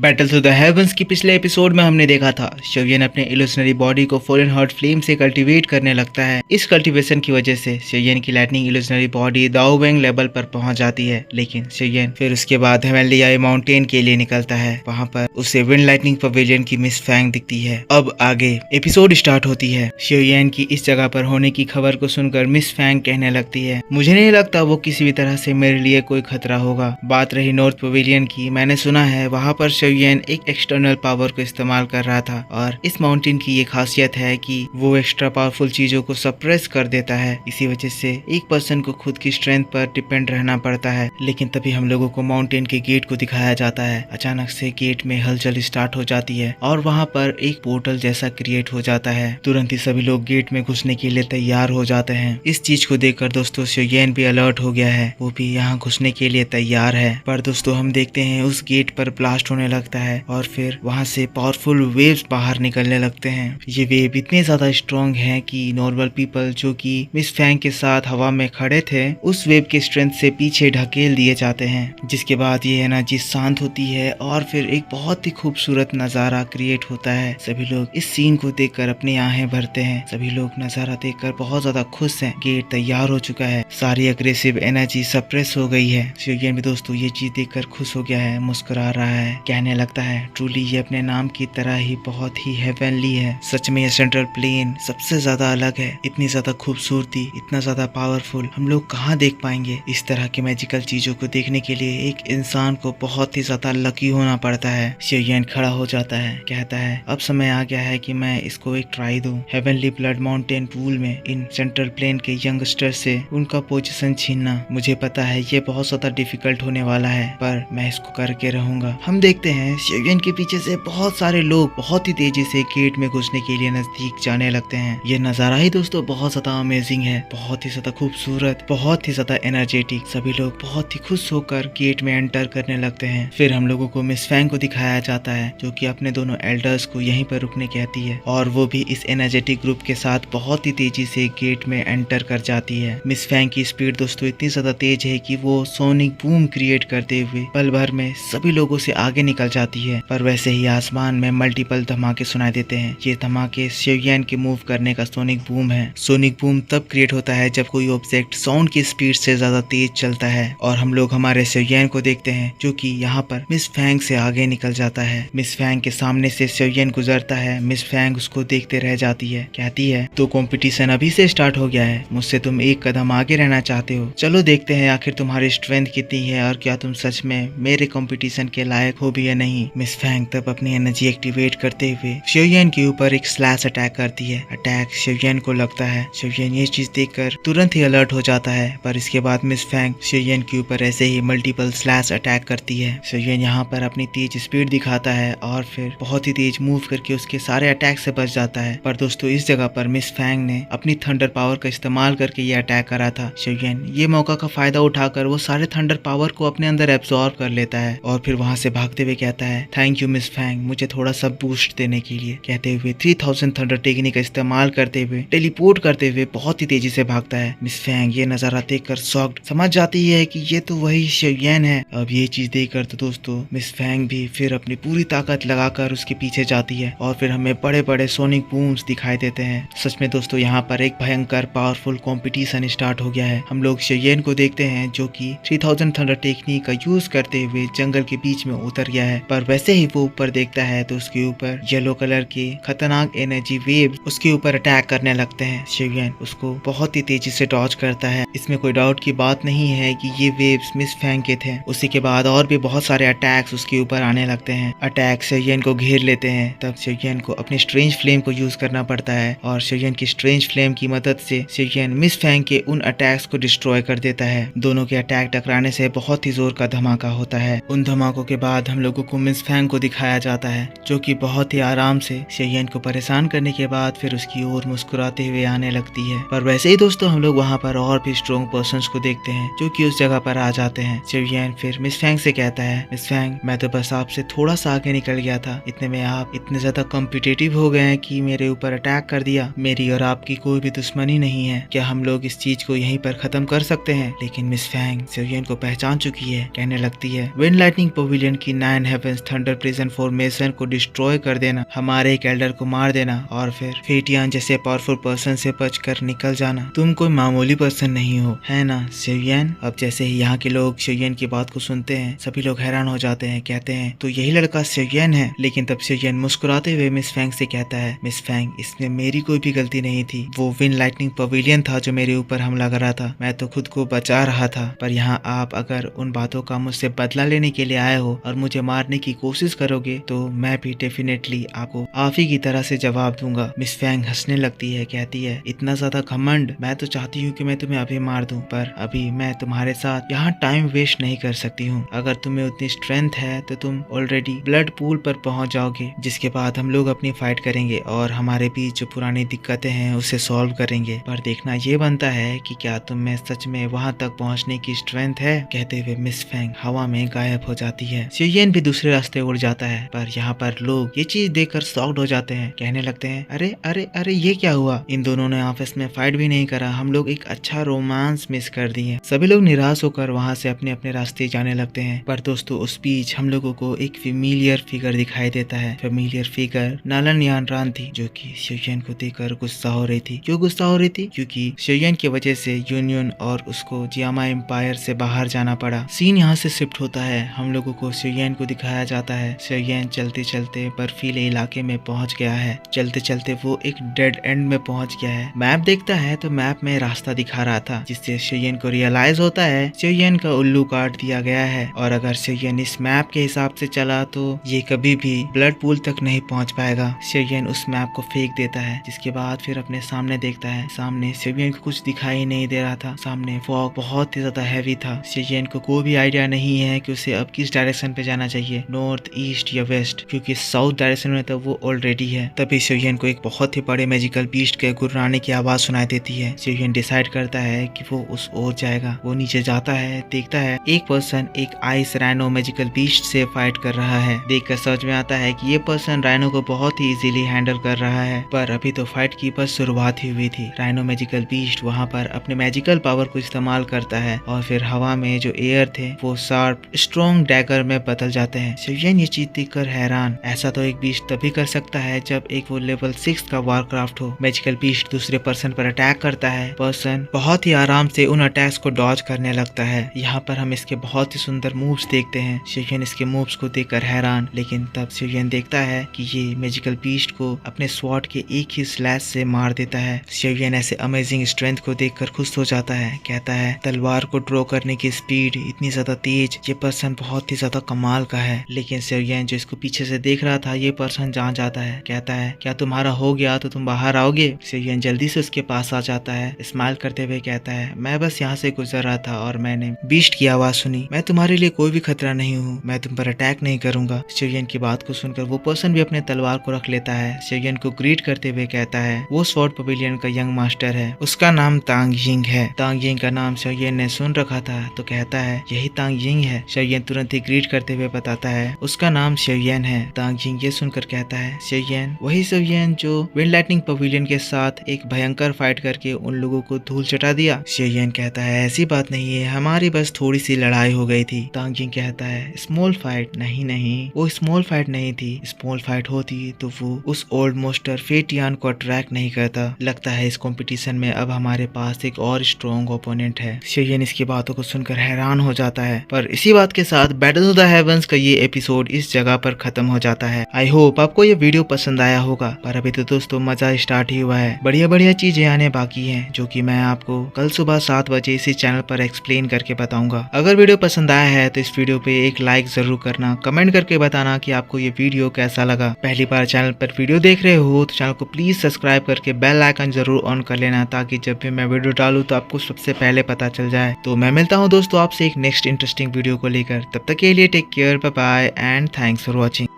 Battle through the heavens की पिछले episode में हमने देखा था शिवयन अपने इल्यूशनरी बॉडी को फॉलन हार्ट फ्लेम से कल्टीवेट करने लगता है। इस कल्टीवेशन की वजह से शिवयन की लाइटनिंग इल्यूशनरी बॉडी दाओवेंग लेवल पर पहुंच जाती है। लेकिन शिवयन फिर उसके बाद हेवनली आई माउंटेन के लिए निकलता है। वहां पर उसे विंड लाइटनिंग पवेलियन की मिस फैंग दिखती है। अब आगे एपिसोड स्टार्ट होती है। शिवयन की इस जगह पर होने की खबर को सुनकर मिस फैंग कहने लगती है, मुझे नहीं लगता वो किसी भी तरह से मेरे लिए कोई खतरा होगा। बात रही नॉर्थ पवेलियन की, मैंने सुना है वहां पर शिवयन एक एक्सटर्नल पावर को इस्तेमाल कर रहा था और इस माउंटेन की ये खासियत है कि वो एक्स्ट्रा पावरफुल चीजों को सप्रेस कर देता है। इसी वजह से एक पर्सन को खुद की स्ट्रेंथ पर डिपेंड रहना पड़ता है। लेकिन तभी हम लोगों को माउंटेन के गेट को दिखाया जाता है। अचानक से गेट में हलचल स्टार्ट हो जाती है और वहाँ पर एक पोर्टल जैसा क्रिएट हो जाता है। तुरंत ही सभी लोग गेट में घुसने के लिए तैयार हो जाते हैं। इस चीज को देखकर दोस्तों शिवयन भी अलर्ट हो गया है, वो भी यहाँ घुसने के लिए तैयार है। पर दोस्तों हम देखते हैं उस गेट पर ब्लास्ट होने लगता है और फिर वहां से पावरफुल वेव्स बाहर निकलने लगते हैं। ये वेव इतने ज्यादा स्ट्रॉन्ग हैं कि नॉर्मल पीपल जो कि मिस फैंग के साथ हवा में खड़े थे उस वेव के स्ट्रेंथ से पीछे ढकेल दिए जाते हैं। जिसके बाद ये एनर्जी शांत होती है और फिर एक बहुत ही खूबसूरत नजारा क्रिएट होता है। सभी लोग इस सीन को देखकर अपनी आंखें भरते हैं। सभी लोग नजारा देखकर बहुत ज्यादा खुश हैं। गेट तैयार हो चुका है, सारी अग्रेसिव एनर्जी सप्रेस हो गई है। शिवयन भी दोस्तों ये चीज देखकर खुश हो गया है, मुस्कुरा रहा है, कहने लगता है ट्रूली ये अपने नाम की तरह ही बहुत ही हेवनली है। सच में ये सेंट्रल प्लेन सबसे ज्यादा अलग है। इतनी ज्यादा खूबसूरती, इतना ज्यादा पावरफुल हम लोग कहाँ देख पाएंगे। इस तरह के मैजिकल चीजों को देखने के लिए एक इंसान को बहुत ही ज्यादा लकी होना पड़ता है। शिवयन खड़ा हो जाता है, कहता है अब समय आ गया है कि मैं इसको एक ट्राई दूं। हेवनली ब्लड माउंटेन पूल में इन सेंट्रल प्लेन के यंगस्टर से उनका पोजीशन छीनना, मुझे पता है ये बहुत ज्यादा डिफिकल्ट होने वाला है पर मैं इसको करके रहूंगा। हम देखते हैं शिवयन के पीछे से बहुत सारे लोग बहुत ही तेजी से गेट में घुसने के लिए नजदीक जाने लगते हैं। ये नजारा ही दोस्तों बहुत ज्यादा अमेजिंग है, बहुत ही ज्यादा खूबसूरत, बहुत ही ज्यादा एनर्जेटिक। सभी लोग बहुत ही खुश होकर गेट में एंटर करने लगते हैं। फिर हम लोगों को मिस फैंग को दिखाया जाता है जो कि अपने दोनों एल्डर्स को यहीं पर रुकने कहती है और वो भी इस एनर्जेटिक ग्रुप के साथ बहुत ही तेजी से गेट में एंटर कर जाती है। मिस फैंग की स्पीड दोस्तों इतनी ज्यादा तेज है कि वो सोनिक बूम क्रिएट करते हुए पल भर में सभी लोगों से आगे निकल जाती है। पर वैसे ही आसमान में मल्टीपल धमाके सुनाई देते हैं। ये धमाके शिवयन के मूव करने का सोनिक बूम है। सोनिक बूम तब क्रिएट होता है जब कोई ऑब्जेक्ट साउंड की स्पीड से ज्यादा तेज चलता है और हम लोग हमारे शिवयन को देखते हैं जो कि यहाँ पर मिस फैंग से आगे निकल जाता है। मिस फैंग के सामने से शिवयन गुजरता है। मिस फैंग उसको देखते रह जाती है, कहती है तो कंपटीशन अभी से स्टार्ट हो गया है, मुझसे तुम एक कदम आगे रहना चाहते हो, चलो देखते हैं आखिर तुम्हारी स्ट्रेंथ कितनी है और क्या तुम सच में मेरे कंपटीशन के लायक हो भी या नहीं। मिस फैंग तब अपनी एनर्जी एक्टिवेट करते हुए शिवयन के ऊपर एक स्लैश अटैक करती है। अटैक शिवयन को लगता है। शिवयन ये चीज देखकर तुरंत ही अलर्ट हो जाता है पर इसके बाद मिस फैंग शिवयन के ऊपर ऐसे ही मल्टीपल स्लैश अटैक करती है। शिवयन यहाँ पर अपनी तेज स्पीड दिखाता है और फिर बहुत ही तेज मूव करके उसके सारे अटैक से बच जाता है। पर दोस्तों इस जगह पर मिस फैंग ने अपनी थंडर पावर का इस्तेमाल करके ये अटैक करा था। शिवयन ये मौका का फायदा उठाकर वो सारे थंडर पावर को अपने अंदर एब्सॉर्ब कर लेता है और फिर वहां से भागते हुए कहता है थैंक यू मिस फैंग मुझे थोड़ा सा बूस्ट देने के लिए। कहते हुए 3000 थंडर टेक्निक का इस्तेमाल करते हुए टेलीपोर्ट करते हुए बहुत ही तेजी से भागता है। मिस फैंग ये नजारा देखकर शॉक्ड समझ जाती है कि ये तो वही शिवयन है। अब ये चीज देखकर तो दोस्तों मिस फैंग भी फिर अपनी पूरी ताकत लगाकर उसके पीछे जाती है और फिर हमें बड़े बड़े सोनिक बूम्स दिखाई देते हैं। सच में दोस्तों यहाँ पर एक भयंकर पावरफुल कंपटीशन स्टार्ट हो गया है। हम लोग शिवयन को देखते हैं जो कि 3000 थंडर टेक्निक का यूज करते हुए जंगल के बीच में उतर गया है। पर वैसे ही वो ऊपर देखता है तो उसके ऊपर येलो कलर के खतरनाक एनर्जी वेव उसके ऊपर अटैक करने लगते हैं। शिवयन उसको बहुत ही तेजी से डॉज करता है। इसमें कोई डाउट की बात नहीं है कि ये वेव्स मिस फैंग के थे। उसी के बाद और भी बहुत सारे अटैक्स उसके ऊपर आने लगते हैं। अटैक शिवयन को घेर लेते हैं। तब शिवयन को अपनी स्ट्रेंज फ्लेम को यूज करना पड़ता है और शिवयन की स्ट्रेंज फ्लेम की मदद से शिवयन मिस फैंग के उन अटैक्स को डिस्ट्रॉय कर देता है। दोनों के अटैक टकराने से बहुत ही जोर का धमाका होता है। उन धमाकों के बाद हम लोगों को मिस फैंग को दिखाया जाता है जो कि बहुत ही आराम से शिवयन को परेशान करने के बाद फिर उसकी ओर मुस्कुराते हुए आने लगती है। पर वैसे ही दोस्तों हम लोग वहाँ पर और भी स्ट्रॉन्ग पर्सन्स को देखते हैं जो कि उस जगह पर आ जाते हैं। शिवयन फिर मिस फैंग से कहता है मिस फैंग मैं तो बस आपसे थोड़ा सा आगे निकल गया था, इतने में आप इतने ज्यादा कॉम्पिटिटिव हो गए हैं कि मेरे ऊपर अटैक कर दिया। मेरी और आपकी कोई भी दुश्मनी नहीं है, क्या हम लोग इस चीज को यहीं पर खत्म कर सकते हैं। लेकिन मिस फैंग शिवयन को पहचान चुकी है, कहने लगती है विंड लाइटनिंग पवेलियन की 9 हेवेंस थंडर प्रिजन फॉर्मेशन को डिस्ट्रॉय कर देना, हमारे एक एल्डर को मार देना और फिर फेटियान जैसे पावरफुल पर्सन से बचकर निकल जाना। तुम कोई मामूली पर्सन नहीं हो, है ना शेवियन? अब जैसे ही यहाँ के लोग शेवियन की बात को सुनते हैं, सभी लोग हैरान हो जाते हैं, कहते हैं तो यही लड़का शेवियन है। लेकिन तब शेवियन मुस्कुराते हुए मिस फैंग से कहता है, मिस फैंग, इसमें मेरी कोई भी गलती नहीं थी। वो विंड लाइटनिंग पवेलियन था जो मेरे ऊपर हमला कर रहा था, मैं तो खुद को बचा रहा था। पर यहाँ आप अगर उन बातों का मुझसे बदला लेने के लिए आए हो और मुझे मारने की कोशिश करोगे तो मैं भी डेफिनेटली आपको आप ही की तरह से जवाब दूंगा। मिस फैंग हंसने लगती है, कहती है इतना ज्यादा घमंड, मैं तो चाहती हूँ कि मैं तुम्हें अभी मार दूं, पर अभी मैं तुम्हारे साथ यहाँ टाइम वेस्ट नहीं कर सकती हूँ। अगर तुम्हें उतनी स्ट्रेंथ है तो तुम ऑलरेडी ब्लड पूल पर पहुंच जाओगे, जिसके बाद हम लोग अपनी फाइट करेंगे और हमारे बीच जो पुरानी दिक्कतें हैं उसे सॉल्व करेंगे। पर देखना ये बनता है कि क्या तुम में सच में वहां तक पहुंचने की स्ट्रेंथ है। कहते हुए मिस फैंग हवा में गायब हो जाती है। शेवियन भी दूसरे रास्ते उड़ जाता है, पर यहाँ पर लोग ये चीज देखकर शॉक्ड हो जाते हैं, कहने लगते हैं अरे अरे अरे ये क्या हुआ, इन दोनों ने आपस में फाइट भी नहीं करा, हम लोग एक अच्छा रोमांस मिस कर दिए। सभी लोग निराश होकर वहाँ से अपने अपने रास्ते जाने लगते हैं। पर दोस्तों उस बीच हम लोगों को एक फेमिलियर फिगर दिखाई देता है। फेमिलियर फिगर नालन यानरान थी, जो कि शेवियन को देखकर गुस्सा हो रही थी। क्यों गुस्सा हो रही थी? क्योंकि शेवियन की वजह से यूनियन और उसको जियामा एम्पायर से बाहर जाना पड़ा। सीन यहाँ से शिफ्ट होता है, हम लोगों को शेवियन को दिखाया जाता है। शेवियन चलते चलते बर्फीले इलाके में पहुंच गया है। चलते चलते वो एक डेड एंड में पहुंच गया है। मैप देखता है तो मैप में रास्ता दिखा रहा था, जिससे शेवियन को रियलाइज होता है शेवियन का उल्लू काट दिया गया है और अगर शेवियन इस मैप के हिसाब से चला तो ये कभी भी ब्लड पूल तक नहीं पहुंच पाएगा। शेवियन उस मैप को फेंक देता है, जिसके बाद फिर अपने सामने देखता है, सामने शेवियन को कुछ दिखाई नहीं दे रहा था। सामने फॉग बहुत ही ज्यादा हैवी था। शेवियन को कोई भी आइडिया नहीं है कि उसे अब किस डायरेक्शन पे जाना चाहिए, नॉर्थ, ईस्ट या वेस्ट, क्योंकि साउथ डायरेक्शन में तो वो ऑलरेडी है। तभी शेवियन को एक बहुत ही बड़े मैजिकल बीस्ट के गुर्राने की आवाज सुनाई देती है। शेवियन डिसाइड करता है कि वो उस ओर जाएगा। वो नीचे जाता है, देखता है एक पर्सन एक आइस राइनो मैजिकल बीस्ट से फाइट कर रहा है। देखकर समझ में आता है कि ये पर्सन राइनो को बहुत ही इजीली हैंडल कर रहा है। पर अभी तो फाइट की बस शुरुआत ही हुई थी। राइनो मैजिकल बीस्ट वहाँ पर अपने मैजिकल पावर को इस्तेमाल करता है और फिर हवा में जो एयर थे वो शार्प स्ट्रॉन्ग डैगर में बदल जाते हैं। शेवियन ये चीज देखकर हैरान, ऐसा तो एक बीस्ट तभी कर सकता है जब एक वो लेवल 6 का वारक्राफ्ट हो। मैजिकल बीस्ट दूसरे पर्सन पर अटैक करता है। पर्सन बहुत ही आराम से उन अटैक्स को डॉज करने लगता है। यहाँ पर हम इसके बहुत ही सुंदर मूव्स देखते हैं। शेवियन इसके मूव्स को देखकर हैरान, लेकिन तब शेवियन देखता है कि ये मैजिकल बीस्ट को अपने स्वॉर्ड के एक ही स्लैश से मार देता है। शेवियन ऐसे अमेजिंग स्ट्रेंथ को देखकर खुश हो जाता है, कहता है तलवार को ड्रॉ करने की स्पीड इतनी ज्यादा तेज, ये पर्सन बहुत ही ज्यादा कमाल का है। लेकिन शेवियन जो इसको पीछे से देख रहा था, ये पर्सन जान जाता है, कहता है क्या तुम्हारा हो गया तो तुम बाहर आओगे। शेवियन जल्दी से उसके पास आ जाता है, स्माइल करते हुए कहता है मैं बस यहाँ से गुजर रहा था और मैंने बीस्ट की आवाज सुनी, मैं तुम्हारे लिए कोई भी खतरा नहीं हूँ, मैं तुम पर अटैक नहीं करूंगा। शेवियन की बात को सुनकर वो पर्सन भी अपने तलवार को रख लेता है। शेवियन को ग्रीट करते हुए कहता है वो स्वॉर्ड पवेलियन का यंग मास्टर है, उसका नाम तांग यिंग है। तांग यिंग का नाम शेवियन ने सुन रखा था तो कहता है यही तांग यिंग है। शेवियन तुरंत ही ग्रीट करते हुए बताता है उसका नाम शेवियन है। तांग यिंग ये सुनकर कहता है शेवियन, वही शेवियन जो विंड लाइटनिंग पवेलियन के साथ एक भयंकर फाइट करके उन लोगों को धूल चटा दिया। शेवियन कहता है ऐसी बात नहीं है, हमारी बस थोड़ी सी लड़ाई हो गई थी। तांग यिंग कहता है स्मॉल फाइट? नहीं नहीं, वो स्मॉल फाइट नहीं थी, स्मॉल फाइट होती तो वो उस ओल्ड मोस्टर फेटियान को अट्रैक्ट नहीं करता। लगता है इस कंपटीशन में अब हमारे पास एक और स्ट्रॉन्ग ओपोनेंट है। शेवियन इसकी बातों को सुनकर हैरान हो जाता है। पर इसी बात के साथ बैटल ऑफ द हेवंस का ये एपिसोड इस जगह पर खत्म हो जाता है। आई होप आपको ये वीडियो पसंद आया होगा, पर अभी तो दोस्तों मजा स्टार्ट ही हुआ है। बढ़िया बढ़िया चीजें आने बाकी हैं, जो कि मैं आपको कल सुबह 7 बजे इसी चैनल पर एक्सप्लेन करके बताऊंगा। अगर वीडियो पसंद आया है तो इस वीडियो पे एक लाइक जरूर करना, कमेंट करके बताना कि आपको ये वीडियो कैसा लगा। पहली बार चैनल पर वीडियो देख रहे हो तो चैनल को प्लीज सब्सक्राइब करके बेल आइकन जरूर ऑन कर लेना, ताकि जब भी मैं वीडियो डालूं तो आपको सबसे पहले पता चल जाए। तो मैं मिलता हूँ दोस्तों आपसे एक नेक्स्ट इंटरेस्टिंग वीडियो को लेकर, तब तक के लिए take care, bye bye and thanks for watching.